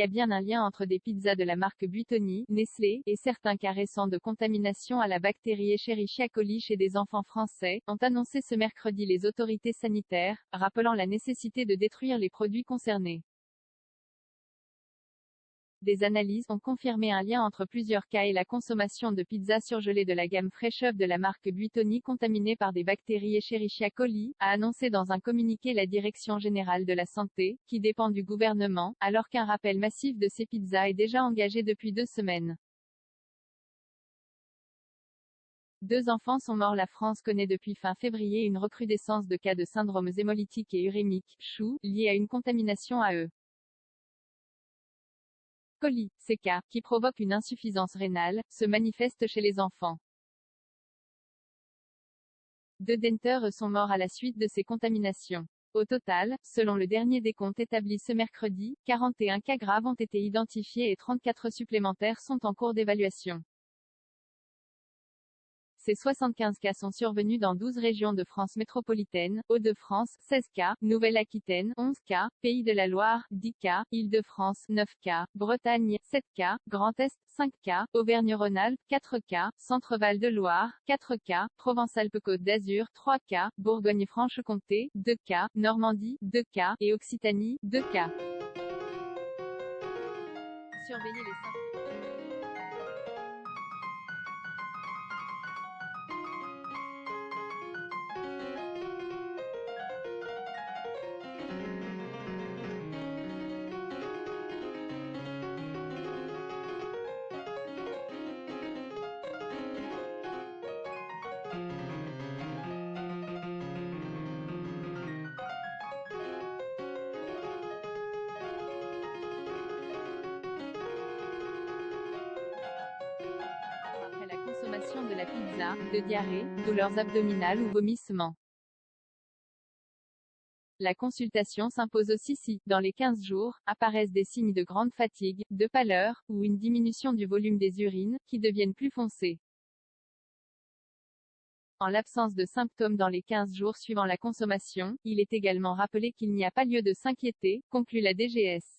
a bien un lien entre des pizzas de la marque Buitoni, Nestlé, et certains cas récents de contamination à la bactérie Escherichia coli chez des enfants français, ont annoncé ce mercredi les autorités sanitaires, rappelant la nécessité de détruire les produits concernés. Des analyses ont confirmé un lien entre plusieurs cas et la consommation de pizzas surgelées de la gamme Fresh Up de la marque Buitoni contaminées par des bactéries Escherichia coli, a annoncé dans un communiqué la Direction générale de la santé, qui dépend du gouvernement, alors qu'un rappel massif de ces pizzas est déjà engagé depuis 2 semaines. 2 enfants sont morts. La France connaît depuis fin février une recrudescence de cas de syndromes hémolytiques et urémiques, (CHU), liés à une contamination à E. coli, ces cas, qui provoquent une insuffisance rénale, se manifestent chez les enfants. 2 d'entre eux sont morts à la suite de ces contaminations. Au total, selon le dernier décompte établi ce mercredi, 41 cas graves ont été identifiés et 34 supplémentaires sont en cours d'évaluation. Ces 75 cas sont survenus dans 12 régions de France métropolitaine, Hauts-de-France, 16 cas, Nouvelle-Aquitaine, 11 cas, Pays de la Loire, 10 cas, Île-de-France, 9 cas, Bretagne, 7 cas, Grand Est, 5 cas, Auvergne-Rhône-Alpes, 4 cas, Centre-Val de Loire, 4 cas, Provence-Alpes-Côte d'Azur, 3 cas, Bourgogne-Franche-Comté, 2 cas, Normandie, 2 cas, et Occitanie, 2 cas. Surveillez les symptômes. Après la consommation de la pizza, de diarrhée, douleurs abdominales ou vomissements. La consultation s'impose aussi si, dans les 15 jours, apparaissent des signes de grande fatigue, de pâleur, ou une diminution du volume des urines, qui deviennent plus foncées. En l'absence de symptômes dans les 15 jours suivant la consommation, il est également rappelé qu'il n'y a pas lieu de s'inquiéter, conclut la DGS.